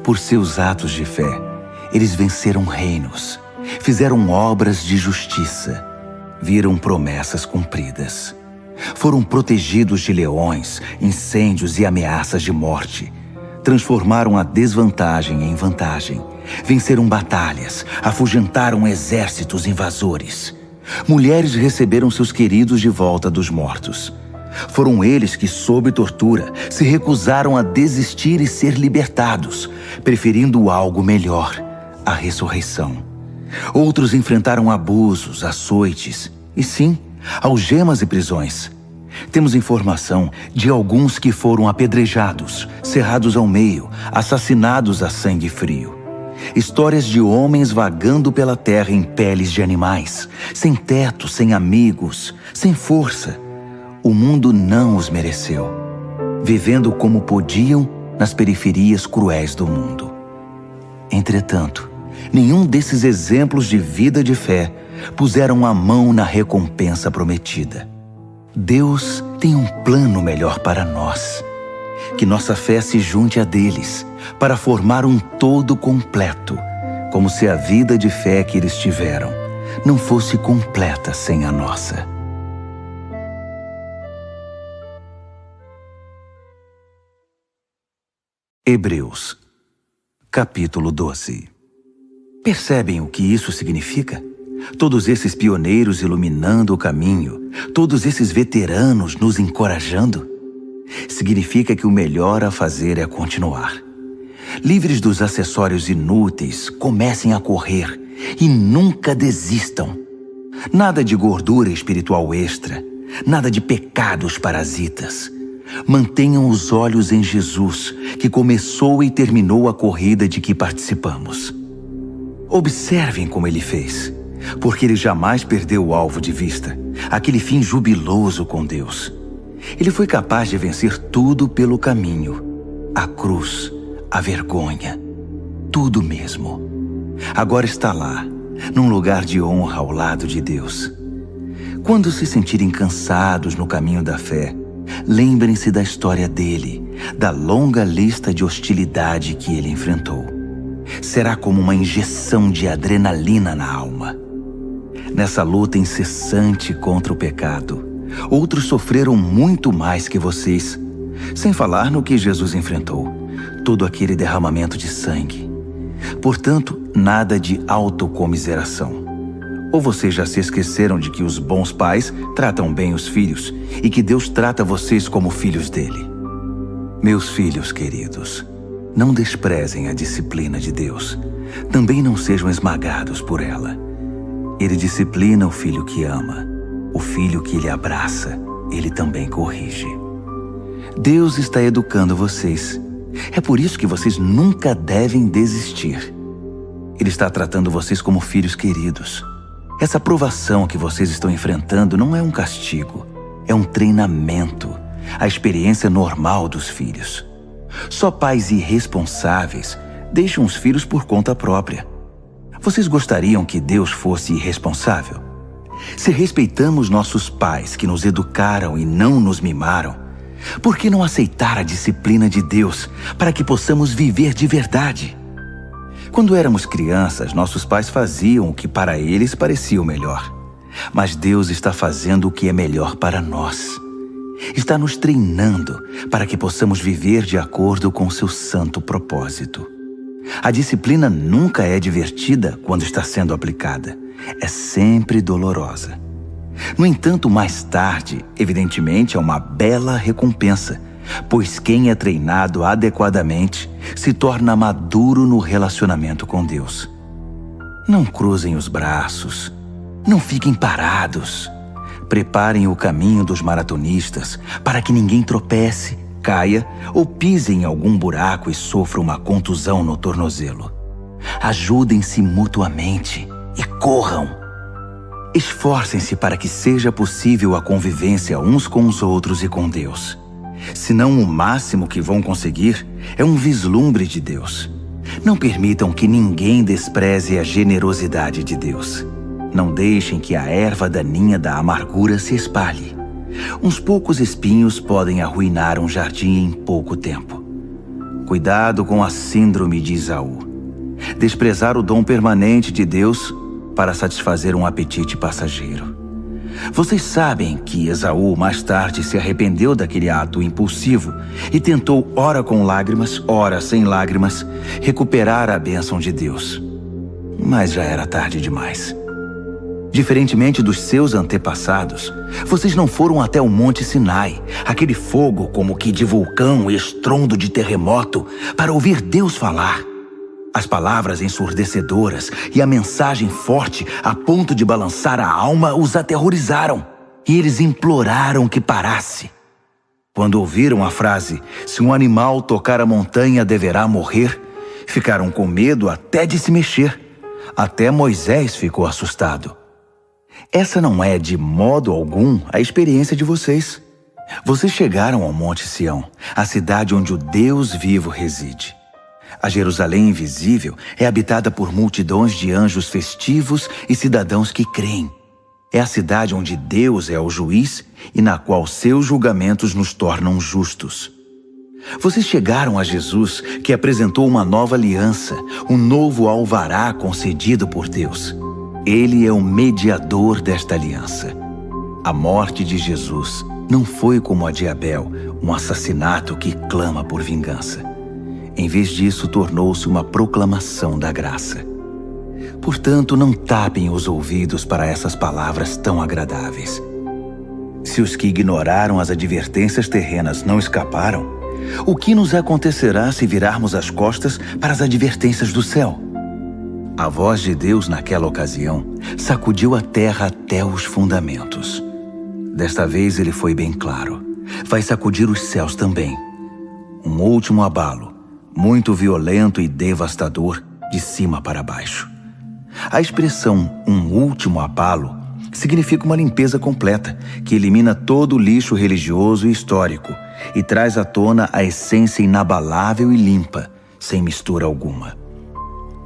Por seus atos de fé, eles venceram reinos, fizeram obras de justiça, viram promessas cumpridas. Foram protegidos de leões, incêndios e ameaças de morte. Transformaram a desvantagem em vantagem. Venceram batalhas, afugentaram exércitos invasores. Mulheres receberam seus queridos de volta dos mortos. Foram eles que, sob tortura, se recusaram a desistir e ser libertados, preferindo algo melhor, a ressurreição. Outros enfrentaram abusos, açoites e, sim, algemas e prisões. Temos informação de alguns que foram apedrejados, cerrados ao meio, assassinados a sangue frio. Histórias de homens vagando pela terra em peles de animais, sem teto, sem amigos, sem força. O mundo não os mereceu, vivendo como podiam nas periferias cruéis do mundo. Entretanto, nenhum desses exemplos de vida de fé puseram a mão na recompensa prometida. Deus tem um plano melhor para nós. Que nossa fé se junte a deles para formar um todo completo, como se a vida de fé que eles tiveram não fosse completa sem a nossa. Hebreus, capítulo 12. Percebem o que isso significa? Todos esses pioneiros iluminando o caminho, todos esses veteranos nos encorajando? Significa que o melhor a fazer é continuar. Livres dos acessórios inúteis, comecem a correr e nunca desistam. Nada de gordura espiritual extra, nada de pecados parasitas. Mantenham os olhos em Jesus, que começou e terminou a corrida de que participamos. Observem como ele fez, porque ele jamais perdeu o alvo de vista, aquele fim jubiloso com Deus. Ele foi capaz de vencer tudo pelo caminho, a cruz, a vergonha, tudo mesmo. Agora está lá, num lugar de honra ao lado de Deus. Quando se sentirem cansados no caminho da fé, lembrem-se da história dele, da longa lista de hostilidade que ele enfrentou. Será como uma injeção de adrenalina na alma. nessa luta incessante contra o pecado. Outros sofreram muito mais que vocês, sem falar no que Jesus enfrentou, todo aquele derramamento de sangue. Portanto, nada de autocomiseração. Ou vocês já se esqueceram de que os bons pais tratam bem os filhos e que Deus trata vocês como filhos dele? Meus filhos queridos, não desprezem a disciplina de Deus. Também não sejam esmagados por ela. Ele disciplina o filho que ama. O filho que ele abraça, ele também corrige. Deus está educando vocês. É por isso que vocês nunca devem desistir. Ele está tratando vocês como filhos queridos. Essa provação que vocês estão enfrentando não é um castigo, é um treinamento, a experiência normal dos filhos. Só pais irresponsáveis deixam os filhos por conta própria. Vocês gostariam que Deus fosse irresponsável? Se respeitamos nossos pais que nos educaram e não nos mimaram, por que não aceitar a disciplina de Deus para que possamos viver de verdade? Quando éramos crianças, nossos pais faziam o que para eles parecia o melhor. Mas Deus está fazendo o que é melhor para nós. Está nos treinando para que possamos viver de acordo com seu santo propósito. A disciplina nunca é divertida quando está sendo aplicada. É sempre dolorosa. No entanto, mais tarde, evidentemente, é uma bela recompensa, pois quem é treinado adequadamente se torna maduro no relacionamento com Deus. Não cruzem os braços, não fiquem parados. Preparem o caminho dos maratonistas para que ninguém tropece, caia ou pise em algum buraco e sofra uma contusão no tornozelo. Ajudem-se mutuamente e corram. Esforcem-se para que seja possível a convivência uns com os outros e com Deus. Senão o máximo que vão conseguir é um vislumbre de Deus. Não permitam que ninguém despreze a generosidade de Deus. Não deixem que a erva daninha da amargura se espalhe. Uns poucos espinhos podem arruinar um jardim em pouco tempo. Cuidado com a síndrome de Esaú. Desprezar o dom permanente de Deus para satisfazer um apetite passageiro. Vocês sabem que Esaú mais tarde se arrependeu daquele ato impulsivo e tentou, ora com lágrimas, ora sem lágrimas, recuperar a bênção de Deus. Mas já era tarde demais. Diferentemente dos seus antepassados, vocês não foram até o Monte Sinai, aquele fogo como que de vulcão e estrondo de terremoto, para ouvir Deus falar. As palavras ensurdecedoras e a mensagem forte a ponto de balançar a alma os aterrorizaram, e eles imploraram que parasse. Quando ouviram a frase, se um animal tocar a montanha deverá morrer, ficaram com medo até de se mexer. Até Moisés ficou assustado. Essa não é de modo algum a experiência de vocês. Vocês chegaram ao Monte Sião, a cidade onde o Deus vivo reside. A Jerusalém invisível é habitada por multidões de anjos festivos e cidadãos que creem. É a cidade onde Deus é o juiz e na qual seus julgamentos nos tornam justos. Vocês chegaram a Jesus, que apresentou uma nova aliança, um novo alvará concedido por Deus. Ele é o mediador desta aliança. A morte de Jesus não foi como a de Abel, um assassinato que clama por vingança. Em vez disso, tornou-se uma proclamação da graça. Portanto, não tapem os ouvidos para essas palavras tão agradáveis. Se os que ignoraram as advertências terrenas não escaparam, o que nos acontecerá se virarmos as costas para as advertências do céu? A voz de Deus naquela ocasião sacudiu a terra até os fundamentos. Desta vez ele foi bem claro. Vai sacudir os céus também. Um último abalo, muito violento e devastador, de cima para baixo. A expressão "um último abalo" significa uma limpeza completa, que elimina todo o lixo religioso e histórico e traz à tona a essência inabalável e limpa, sem mistura alguma.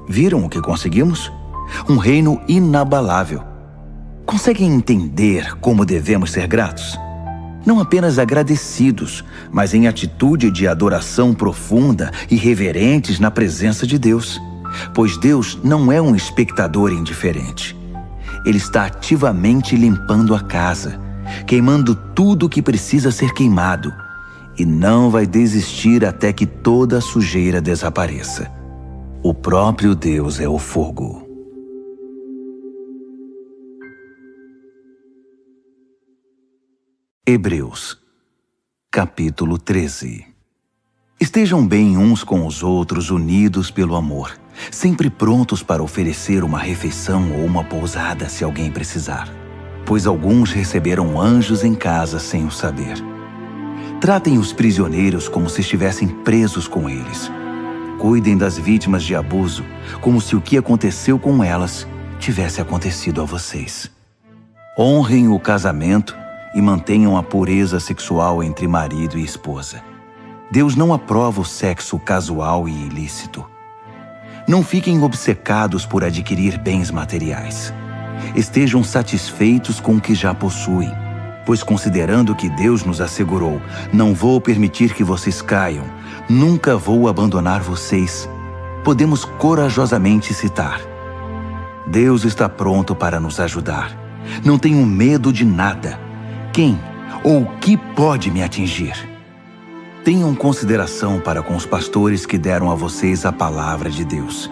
Viram o que conseguimos? Um reino inabalável. Conseguem entender como devemos ser gratos? Não apenas agradecidos, mas em atitude de adoração profunda e reverentes na presença de Deus. Pois Deus não é um espectador indiferente. Ele está ativamente limpando a casa, queimando tudo o que precisa ser queimado, e não vai desistir até que toda a sujeira desapareça. O próprio Deus é o fogo. Hebreus, capítulo 13. Estejam bem uns com os outros, unidos pelo amor, sempre prontos para oferecer uma refeição ou uma pousada se alguém precisar, pois alguns receberam anjos em casa sem o saber. Tratem os prisioneiros como se estivessem presos com eles. Cuidem das vítimas de abuso como se o que aconteceu com elas tivesse acontecido a vocês. Honrem o casamento e mantenham a pureza sexual entre marido e esposa. Deus não aprova o sexo casual e ilícito. Não fiquem obcecados por adquirir bens materiais. Estejam satisfeitos com o que já possuem, pois considerando que Deus nos assegurou, não vou permitir que vocês caiam, nunca vou abandonar vocês, podemos corajosamente citar: Deus está pronto para nos ajudar. Não tenho medo de nada. Quem ou o que pode me atingir? Tenham consideração para com os pastores que deram a vocês a palavra de Deus.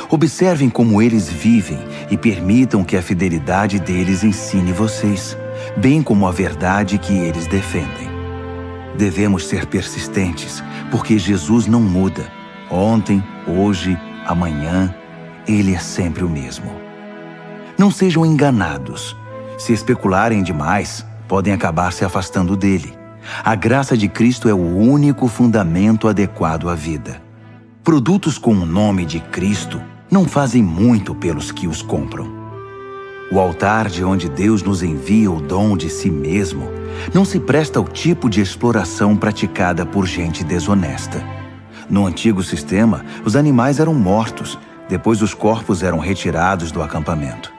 Observem como eles vivem e permitam que a fidelidade deles ensine vocês, bem como a verdade que eles defendem. Devemos ser persistentes, porque Jesus não muda. Ontem, hoje, amanhã, Ele é sempre o mesmo. Não sejam enganados. Se especularem demais, podem acabar se afastando dele. A graça de Cristo é o único fundamento adequado à vida. Produtos com o nome de Cristo não fazem muito pelos que os compram. O altar de onde Deus nos envia o dom de si mesmo não se presta ao tipo de exploração praticada por gente desonesta. No antigo sistema, os animais eram mortos, depois os corpos eram retirados do acampamento.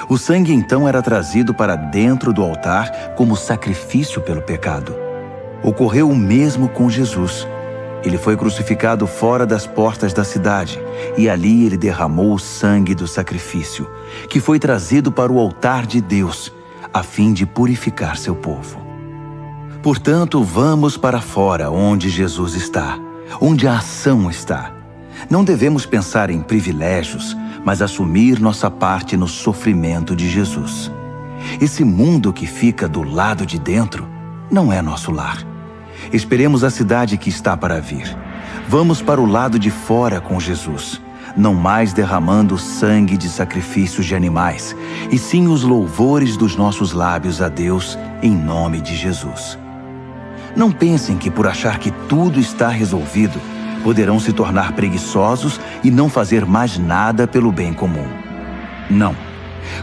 O sangue então era trazido para dentro do altar como sacrifício pelo pecado. Ocorreu o mesmo com Jesus. Ele foi crucificado fora das portas da cidade, e ali ele derramou o sangue do sacrifício, que foi trazido para o altar de Deus, a fim de purificar seu povo. Portanto, vamos para fora onde Jesus está, onde a ação está. Não devemos pensar em privilégios, mas assumir nossa parte no sofrimento de Jesus. Esse mundo que fica do lado de dentro não é nosso lar. Esperemos a cidade que está para vir. Vamos para o lado de fora com Jesus, não mais derramando sangue de sacrifícios de animais, e sim os louvores dos nossos lábios a Deus em nome de Jesus. Não pensem que por achar que tudo está resolvido, poderão se tornar preguiçosos e não fazer mais nada pelo bem comum. Não.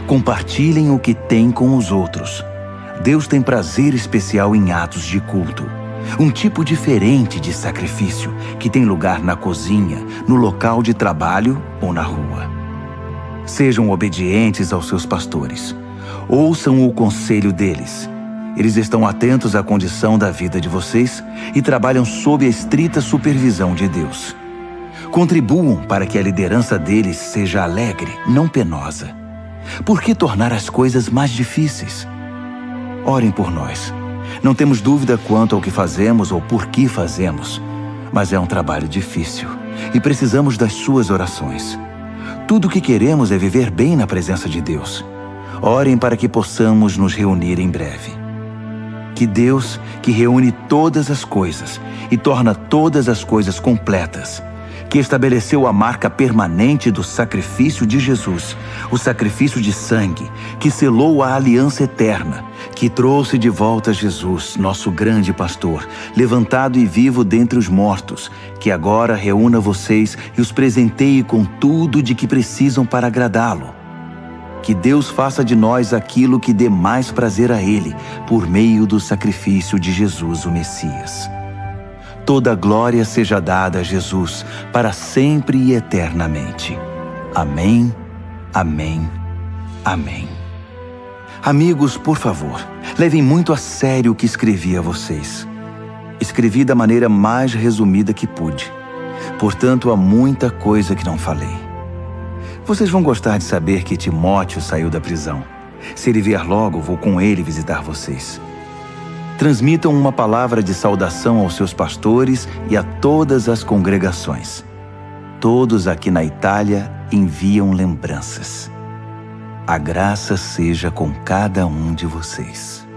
Compartilhem o que têm com os outros. Deus tem prazer especial em atos de culto. Um tipo diferente de sacrifício que tem lugar na cozinha, no local de trabalho ou na rua. Sejam obedientes aos seus pastores. Ouçam o conselho deles. Eles estão atentos à condição da vida de vocês e trabalham sob a estrita supervisão de Deus. Contribuam para que a liderança deles seja alegre, não penosa. Por que tornar as coisas mais difíceis? Orem por nós. Não temos dúvida quanto ao que fazemos ou por que fazemos, mas é um trabalho difícil e precisamos das suas orações. Tudo o que queremos é viver bem na presença de Deus. Orem para que possamos nos reunir em breve. Que Deus, que reúne todas as coisas e torna todas as coisas completas, que estabeleceu a marca permanente do sacrifício de Jesus, o sacrifício de sangue, que selou a aliança eterna, que trouxe de volta Jesus, nosso grande pastor, levantado e vivo dentre os mortos, que agora reúna vocês e os presenteie com tudo de que precisam para agradá-lo. Que Deus faça de nós aquilo que dê mais prazer a Ele, por meio do sacrifício de Jesus, o Messias. Toda glória seja dada a Jesus, para sempre e eternamente. Amém, amém, amém. Amigos, por favor, levem muito a sério o que escrevi a vocês. Escrevi da maneira mais resumida que pude. Portanto, há muita coisa que não falei. Vocês vão gostar de saber que Timóteo saiu da prisão. Se ele vier logo, vou com ele visitar vocês. Transmitam uma palavra de saudação aos seus pastores e a todas as congregações. Todos aqui na Itália enviam lembranças. A graça seja com cada um de vocês.